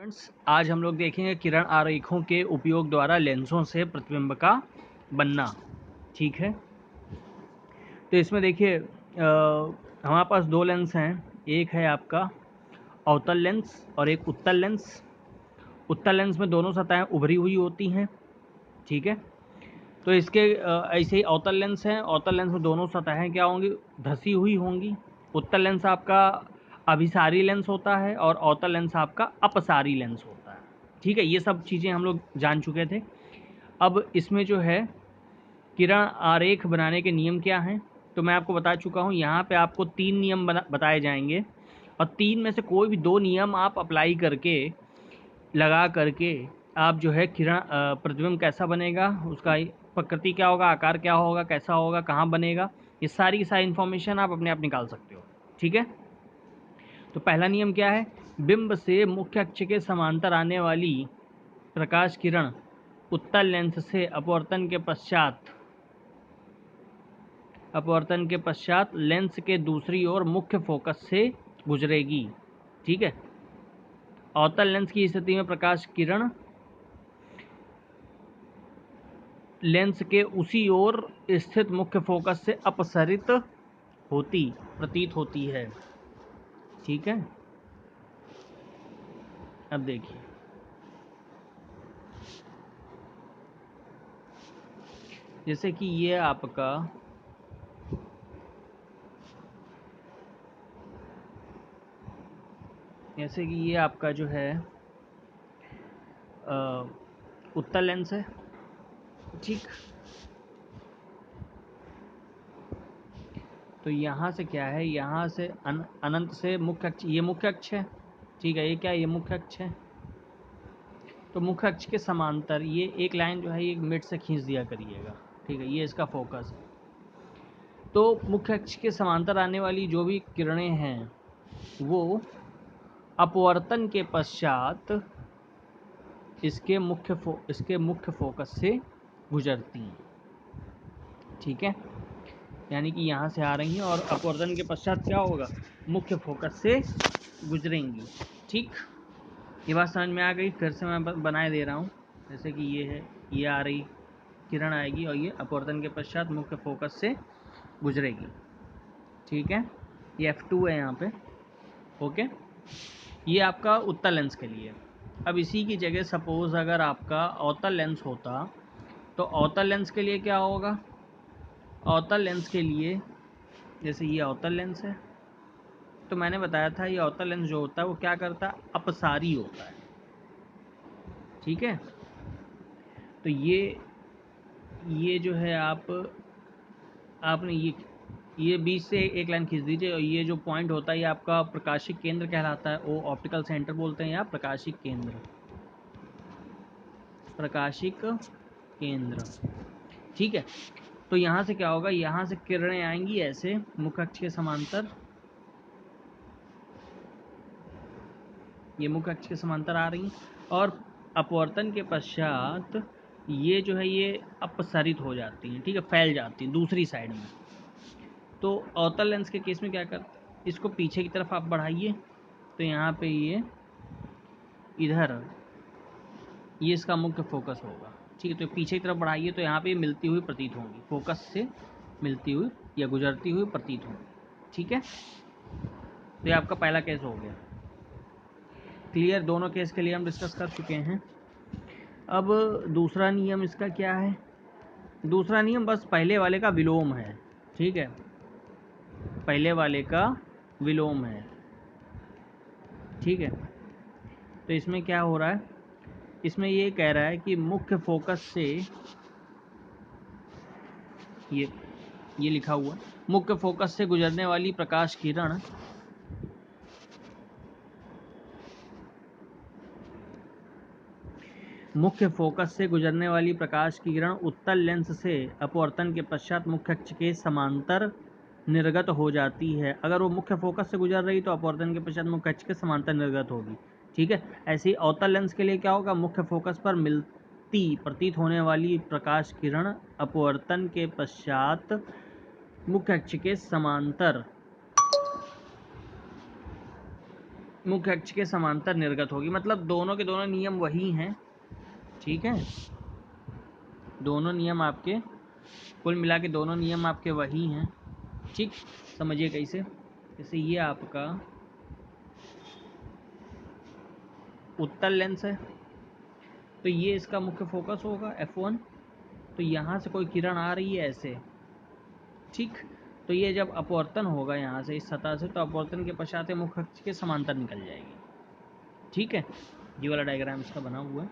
Friends, आज हम लोग देखेंगे किरण आरेखों के उपयोग द्वारा लेंसों से प्रतिबिंब का बनना। ठीक है, तो इसमें देखिए हमारे पास दो लेंस हैं। एक है आपका अवतल लेंस और एक उत्तल लेंस। उत्तल लेंस में दोनों सतहें उभरी हुई होती हैं। ठीक है, तो इसके ऐसे ही अवतल लेंस हैं। अवतल लेंस में दोनों सतहें क्या होंगी, धसी हुई होंगी। उत्तल लेंस आपका अभिसारी लेंस होता है और अवतल लेंस आपका अपसारी लेंस होता है। ठीक है, ये सब चीज़ें हम लोग जान चुके थे। अब इसमें जो है किरण आरेख बनाने के नियम क्या हैं, तो मैं आपको बता चुका हूँ। यहाँ पे आपको 3 नियम बताए जाएंगे और 3 में से कोई भी 2 नियम आप अप्लाई करके लगा करके आप जो है किरण प्रतिबिंब कैसा बनेगा, उसका प्रकृति क्या होगा, आकार क्या होगा, कैसा होगा, कहाँ बनेगा, ये सारी की सारी इन्फॉर्मेशन आप अपने आप निकाल सकते हो। ठीक है, तो पहला नियम क्या है, बिंब से मुख्य अक्ष के समांतर आने वाली प्रकाश किरण उत्तल लेंस से अपवर्तन के पश्चात लेंस के दूसरी ओर मुख्य फोकस से गुजरेगी। ठीक है, अवतल लेंस की स्थिति में प्रकाश किरण लेंस के उसी ओर स्थित मुख्य फोकस से अपसरित प्रतीत होती है। ठीक है, अब देखिए जैसे कि ये आपका जो है उत्तल लेंस है। ठीक, तो यहाँ से क्या है, यहाँ से अनंत से मुख्य अक्ष, ये मुख्य अक्ष है। ठीक है, ये क्या है, ये मुख्य अक्ष है। तो मुख्य अक्ष के समांतर ये एक लाइन जो है ये मिड से खींच दिया करिएगा। ठीक है, ये इसका फोकस है। तो मुख्य अक्ष के समांतर आने वाली जो भी किरणें हैं वो अपवर्तन के पश्चात इसके मुख्य फोकस से गुजरती हैं। ठीक है, यानी कि यहाँ से आ रही हैं और अपवर्तन के पश्चात क्या होगा, मुख्य फोकस से गुजरेंगी। ठीक, ये बात समझ में आ गई। फिर से मैं बनाए दे रहा हूँ। जैसे कि ये है, ये आ रही किरण आएगी और ये अपवर्तन के पश्चात मुख्य फोकस से गुजरेगी। ठीक है, ये F2 है यहाँ पे। ओके, ये आपका उत्तल लेंस के लिए। अब इसी की जगह सपोज अगर आपका अवतल लेंस होता तो अवतल लेंस के लिए क्या होगा, अवतल लेंस के लिए जैसे ये अवतल लेंस है, तो मैंने बताया था ये अवतल लेंस जो होता है वो क्या करता है, अपसारी होता है। ठीक है, तो ये जो है आपने ये बीच से एक लाइन खींच दीजिए और ये जो पॉइंट होता है ये आपका प्रकाशिक केंद्र कहलाता है। वो ऑप्टिकल सेंटर बोलते हैं या प्रकाशिक केंद्र। ठीक है, तो यहाँ से क्या होगा, यहाँ से किरणें आएंगी ऐसे मुख्य अक्ष के समांतर, ये मुख्य अक्ष के समांतर आ रही और अपवर्तन के पश्चात ये जो है ये अपसरित हो जाती हैं। ठीक है, फैल जाती हैं दूसरी साइड में। तो अवतल लेंस के केस में क्या करते हैं, इसको पीछे की तरफ आप बढ़ाइए तो यहाँ पे ये इधर ये इसका मुख्य फोकस होगा। ठीक है, तो पीछे की तरफ बढ़ाइए तो यहाँ पे मिलती हुई प्रतीत होंगी, फोकस से मिलती हुई या गुजरती हुई प्रतीत होंगी। ठीक है, तो ये आपका पहला केस हो गया। क्लियर, दोनों केस के लिए हम डिस्कस कर चुके हैं। अब दूसरा नियम इसका क्या है, दूसरा नियम बस पहले वाले का विलोम है। ठीक है, पहले वाले का विलोम है। ठीक है, तो इसमें क्या हो रहा है, इसमें ये कह रहा है कि मुख्य फोकस से ये लिखा हुआ, मुख्य फोकस से गुजरने वाली प्रकाश किरण उत्तल लेंस से अपवर्तन के पश्चात मुख्य अक्ष के समांतर निर्गत हो जाती है। अगर वो मुख्य फोकस से गुजर रही तो अपवर्तन के पश्चात मुख्य अक्ष के समांतर निर्गत होगी। ठीक है, ऐसे ही अवतल लेंस के लिए क्या होगा, मुख्य फोकस पर मिलती प्रतीत होने वाली प्रकाश किरण अपवर्तन के पश्चात मुख्य अक्ष के समांतर मुख्य अक्ष के समांतर निर्गत होगी, मतलब दोनों के दोनों नियम वही हैं, ठीक है। दोनों नियम आपके, कुल मिला के दोनों नियम आपके वही हैं, ठीक। समझिए कैसे, जैसे ये आपका उत्तल लेंस है, तो ये इसका मुख्य फोकस होगा F1, तो यहाँ से कोई किरण आ रही है ऐसे, ठीक। तो ये जब अपवर्तन होगा यहाँ से इस सतह से, तो अपवर्तन के पश्चात मुख्य अक्ष के समांतर निकल जाएगी, ठीक है। ये वाला डायग्राम इसका बना हुआ है,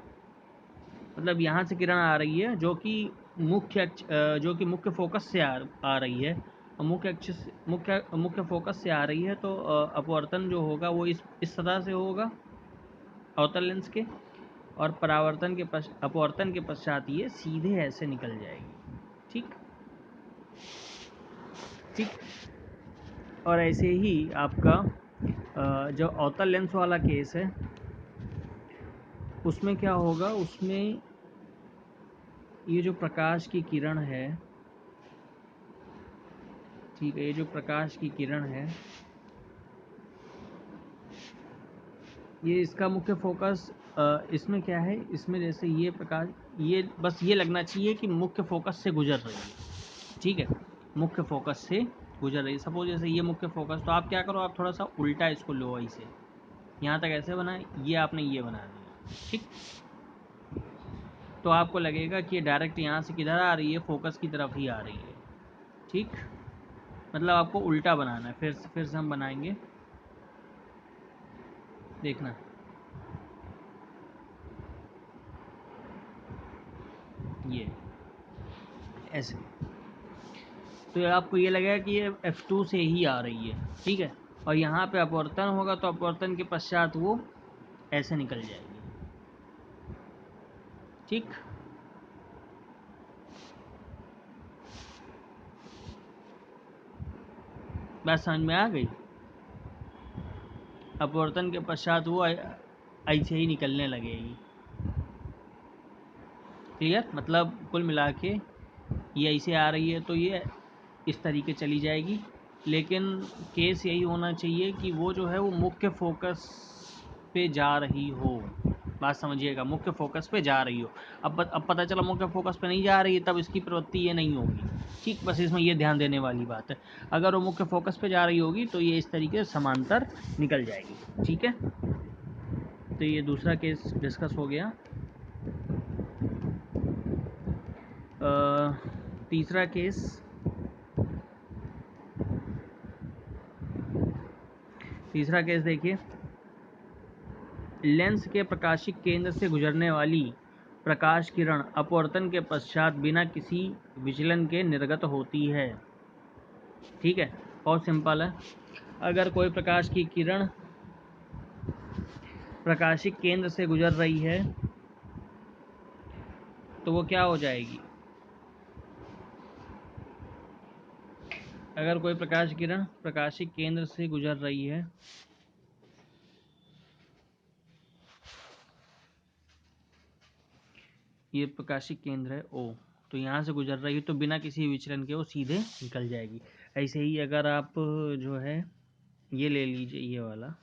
मतलब यहाँ से किरण आ रही है जो कि मुख्य अक्ष, जो कि मुख्य फोकस से आ रही है, और मुख्य अक्ष से मुख्य फोकस से आ रही है, तो अपवर्तन जो होगा वो इस सतह से होगा अवतल लेंस के, और परावर्तन के अपवर्तन के पश्चात ये सीधे ऐसे निकल जाएगी, ठीक ठीक। और ऐसे ही आपका जो अवतल लेंस वाला केस है, उसमें क्या होगा, उसमें ये जो प्रकाश की किरण है, ठीक है, ये जो प्रकाश की किरण है, ये इसका मुख्य फोकस, इसमें क्या है, इसमें जैसे ये प्रकाश, ये बस ये लगना चाहिए कि मुख्य फोकस से गुजर रही है, ठीक है, मुख्य फोकस से गुजर रही है। सपोज जैसे ये मुख्य फोकस, तो आप क्या करो, आप थोड़ा सा उल्टा इसको लो, ऐसे यहाँ तक ऐसे बनाए, ये आपने ये बना दिया, ठीक। तो आपको लगेगा कि ये डायरेक्ट यहाँ से किधर आ रही है, फोकस की तरफ ही आ रही है, ठीक। मतलब आपको उल्टा बनाना है, फिर से हम बनाएंगे, देखना। ये ऐसे, तो आपको ये लगेगा कि ये F2 से ही आ रही है, ठीक है। और यहाँ पे अपवर्तन होगा, तो अपवर्तन के पश्चात वो ऐसे निकल जाएगी, ठीक। बात समझ में आ गई। अपवर्तन के पश्चात वो ऐसे ही निकलने लगेगी, क्लियर। मतलब कुल मिला के ये ऐसे आ रही है, तो ये इस तरीके चली जाएगी, लेकिन केस यही होना चाहिए कि वो जो है वो मुख्य फोकस पे जा रही हो। बात समझिएगा, मुख्य फोकस पे जा रही हो। अब पता चला मुख्य फोकस पे नहीं जा रही है, तब इसकी प्रवृत्ति ये नहीं होगी, ठीक। बस इसमें ये ध्यान देने वाली बात है, अगर वो मुख्य फोकस पे जा रही होगी तो ये इस तरीके से समांतर निकल जाएगी, ठीक है। तो ये दूसरा केस डिस्कस हो गया। तीसरा केस देखिए, लेंस के प्रकाशिक केंद्र से गुजरने वाली प्रकाश किरण अपवर्तन के पश्चात बिना किसी विचलन के निर्गत होती है, ठीक है। बहुत सिंपल है, अगर कोई प्रकाश की किरण प्रकाशिक केंद्र से गुजर रही है, तो वो क्या हो जाएगी, अगर कोई प्रकाश किरण प्रकाशिक केंद्र से गुजर रही है, ये प्रकाशिक केंद्र है O, तो यहाँ से गुजर रही है, तो बिना किसी विचलन के वो सीधे निकल जाएगी। ऐसे ही अगर आप जो है ये ले लीजिए, ये वाला,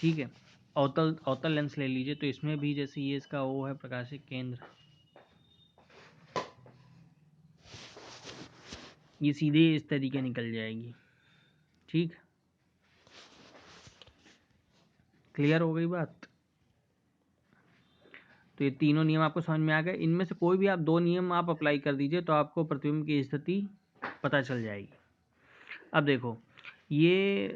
ठीक है, अवतल लेंस ले लीजिए, तो इसमें भी जैसे ये इसका O है प्रकाशिक केंद्र, ये सीधे इस तरीके निकल जाएगी, ठीक। क्लियर हो गई बात। तो ये तीनों नियम आपको समझ में आ गए। इनमें से कोई भी आप दो नियम आप अप्लाई कर दीजिए, तो आपको प्रतिबिंब की स्थिति पता चल जाएगी। अब देखो, ये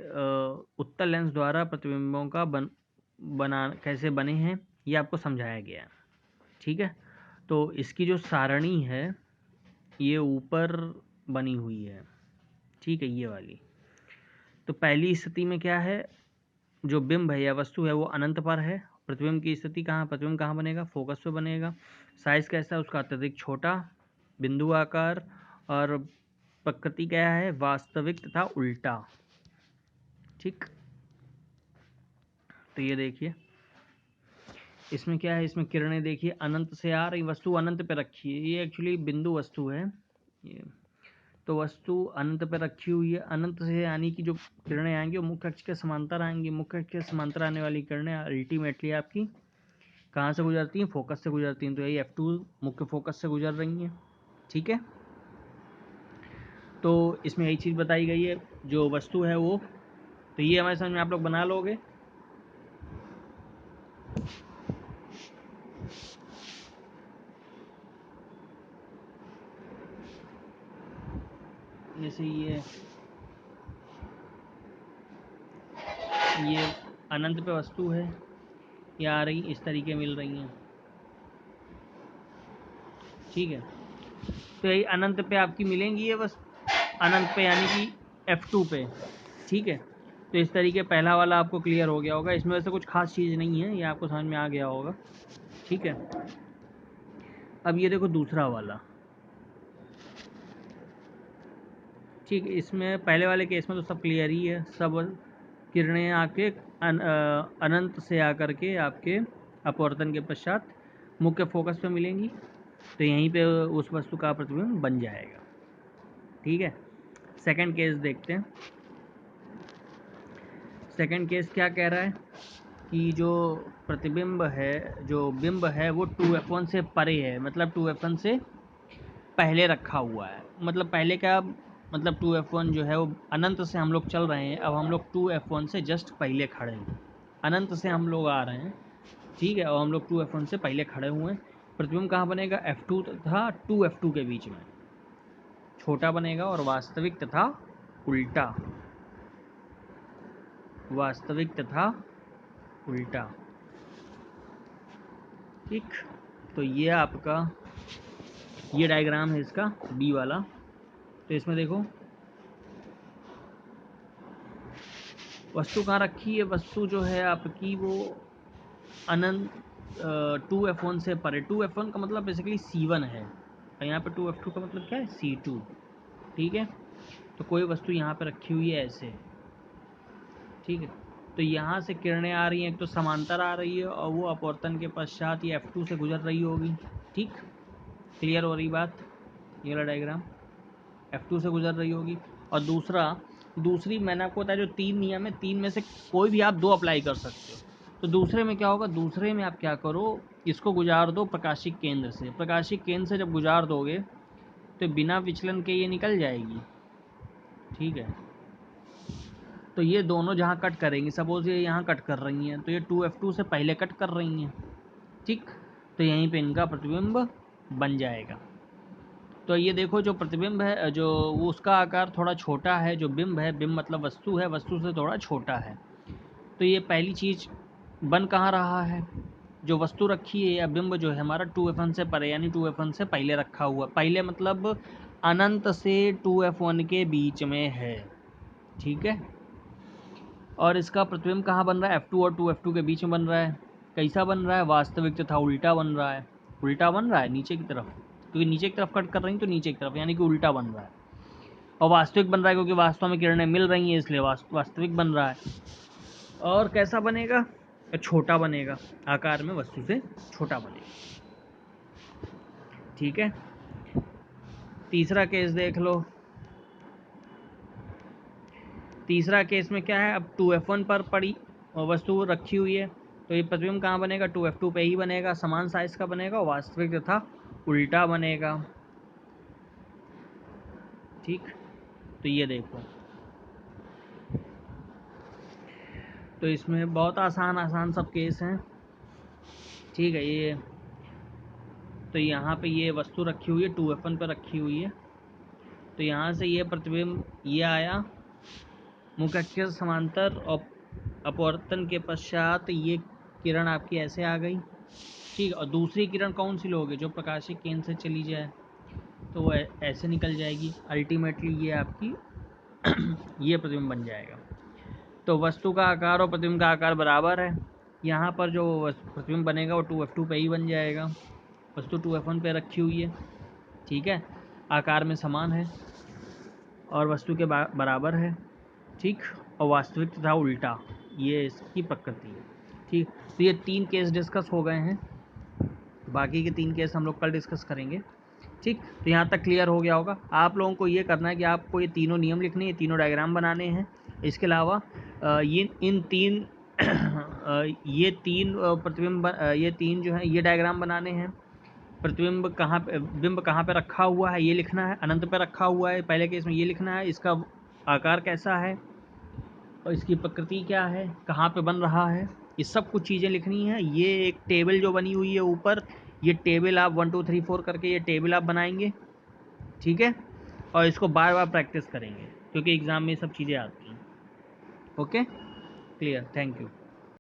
उत्तल लेंस द्वारा प्रतिबिंबों का बना कैसे बने हैं, ये आपको समझाया गया है, ठीक है। तो इसकी जो सारणी है ये ऊपर बनी हुई है, ठीक है, ये वाली। तो पहली स्थिति में क्या है, जो बिंब है या वस्तु है वो अनंत पर है। प्रतिबिंब की स्थिति कहाँ, प्रतिबिंब कहाँ बनेगा, फोकस पे बनेगा। साइज कैसा है उसका, अत्यधिक छोटा, बिंदु आकार, और प्रकृति क्या है, वास्तविक तथा उल्टा, ठीक। तो ये देखिए, इसमें क्या है, इसमें किरणें देखिए अनंत से आ रही, वस्तु अनंत पे रखी है, ये एक्चुअली बिंदु वस्तु है ये, तो वस्तु अनंत पर रखी हुई है, अनंत से यानी कि जो किरणें आएंगी वो मुख्य अक्ष के समांतर आएंगी। मुख्य अक्ष के समांतर आने वाली किरणें अल्टीमेटली आपकी कहाँ से गुजरती हैं? फोकस से गुजरती हैं। तो यही F2 मुख्य फोकस से गुजर रही हैं। ठीक है, तो इसमें यही चीज़ बताई गई है जो वस्तु है वो। तो ये हमारे समझ में आप लोग बना लोगे। जैसे ये अनंत पे वस्तु है, ये आ रही इस तरीके मिल रही हैं। ठीक है, तो यही अनंत पे आपकी मिलेंगी ये बस, अनंत पे यानी कि F2 पे। ठीक है, तो इस तरीके पहला वाला आपको क्लियर हो गया होगा। इसमें वैसे कुछ खास चीज़ नहीं है, ये आपको समझ में आ गया होगा। ठीक है, अब ये देखो दूसरा वाला। ठीक है, इसमें पहले वाले केस में तो सब क्लियर ही है, सब किरणें आके अनंत से आकर के आपके अपवर्तन के पश्चात मुख्य फोकस पे मिलेंगी, तो यहीं पे उस वस्तु का प्रतिबिंब बन जाएगा। ठीक है, सेकंड केस देखते हैं। सेकंड केस क्या कह रहा है कि जो प्रतिबिंब है, जो बिंब है वो 2F1 से परे है, मतलब 2F1 से पहले रखा हुआ है। मतलब पहले क्या, मतलब 2F1 जो है वो अनंत से हम लोग चल रहे हैं, अब हम लोग 2F1 से जस्ट पहले खड़े हैं। अनंत से हम लोग आ रहे हैं, ठीक है, और हम लोग 2F1 से पहले खड़े हुए हैं। प्रतिबिंब कहाँ बनेगा? F2 तथा 2F2 के बीच में छोटा बनेगा, और वास्तविक तथा उल्टा, वास्तविक तथा उल्टा। ठीक, तो ये आपका ये डायग्राम है इसका बी वाला। तो इसमें देखो वस्तु कहाँ रखी है, वस्तु जो है आपकी वो अनंत 2F1 से परे। 2F1 का मतलब बेसिकली C1 है, और यहाँ पे 2F2 का मतलब क्या है? C2। ठीक है, तो कोई वस्तु यहाँ पे रखी हुई है ऐसे। ठीक है, तो यहाँ से किरणें आ रही हैं, एक तो समांतर आ रही है और वो अपवर्तन के पश्चात ये F2 से गुजर रही होगी। ठीक, क्लियर हो रही बात? ये वाला डायग्राम F2 से गुजर रही होगी। और दूसरी मैंने आपको बताया जो 3 नियम है, 3 में से कोई भी आप 2 अप्लाई कर सकते हो। तो दूसरे में क्या होगा? दूसरे में आप क्या करो, इसको गुजार दो प्रकाशिक केंद्र से। प्रकाशिक केंद्र से जब गुजार दोगे तो बिना विचलन के ये निकल जाएगी। ठीक है, तो ये दोनों जहाँ कट करेंगी, सपोज ये यहाँ कट कर रही हैं, तो ये 2F2 से पहले कट कर रही हैं। ठीक, तो यहीं पे इनका प्रतिबिंब बन जाएगा। तो ये देखो जो प्रतिबिंब है, जो वो उसका आकार थोड़ा छोटा है, जो बिंब है, बिंब मतलब वस्तु है, वस्तु से थोड़ा छोटा है। तो ये पहली चीज़ बन कहाँ रहा है? जो वस्तु रखी है या बिंब जो है हमारा 2F1 से परे, यानी 2F1 से पहले रखा हुआ, पहले मतलब अनंत से 2F1 के बीच में है। ठीक है, और इसका प्रतिबिंब कहाँ बन रहा है? F2 और 2F2 के बीच में बन रहा है। कैसा बन रहा है? वास्तविक तथा उल्टा बन रहा है। उल्टा बन रहा है नीचे की तरफ, क्योंकि नीचे की तरफ कट कर रही हैं तो नीचे की तरफ, यानी कि उल्टा बन रहा है। और वास्तविक बन रहा है क्योंकि वास्तव में किरणें मिल रही हैं, इसलिए वास्तविक बन रहा है। और कैसा बनेगा? छोटा बनेगा, आकार में वस्तु से छोटा बनेगा। ठीक है, तीसरा केस देख लो। तीसरा केस में क्या है? अब 2F1 पर पड़ी और वस्तु रखी हुई है, तो ये प्रतिबिंब कहाँ बनेगा? 2F2 पे ही बनेगा, समान साइज का बनेगा, वास्तविक तथा उल्टा बनेगा। ठीक, तो ये देखो, तो इसमें बहुत आसान सब केस हैं। ठीक है, ये तो यहाँ पे ये वस्तु रखी हुई है, 2F1 पर रखी हुई है, तो यहाँ से ये प्रतिबिंब ये आया मुख्य अक्ष के समांतर, और अपवर्तन के पश्चात ये किरण आपकी ऐसे आ गई। ठीक, और दूसरी किरण कौन सी लोगे? जो प्रकाशिक केंद्र से चली जाए, तो वो ऐसे निकल जाएगी। अल्टीमेटली ये आपकी ये प्रतिबिंब बन जाएगा। तो वस्तु का आकार और प्रतिबिंब का आकार बराबर है। यहाँ पर जो प्रतिबिंब बनेगा वो 2F2 पे ही बन जाएगा। वस्तु 2F1 पे रखी हुई है, ठीक है, आकार में समान है और वस्तु के बराबर है। ठीक, और वास्तविक तथा उल्टा, ये इसकी प्रकृति है। ठीक, तो ये 3 केस डिस्कस हो गए हैं, बाकी के 3 केस हम लोग कल डिस्कस करेंगे। ठीक, तो यहाँ तक क्लियर हो गया होगा। आप लोगों को ये करना है कि आपको ये तीनों नियम लिखने हैं, तीनों डायग्राम बनाने हैं। इसके अलावा ये इन तीन ये तीन प्रतिबिंब ये तीन जो है ये डायग्राम बनाने हैं। प्रतिबिंब कहाँ पे, बिंब कहाँ पे रखा हुआ है ये लिखना है, अनंत पे रखा हुआ है पहले केस में ये लिखना है, इसका आकार कैसा है और इसकी प्रकृति क्या है, कहाँ पे बन रहा है, ये सब कुछ चीज़ें लिखनी है। ये एक टेबल जो बनी हुई है ऊपर, ये टेबल आप 1 2 3 4 करके ये टेबल आप बनाएंगे, ठीक है, और इसको बार बार प्रैक्टिस करेंगे क्योंकि एग्ज़ाम में ये सब चीज़ें आती हैं। Okay, clear, thank you.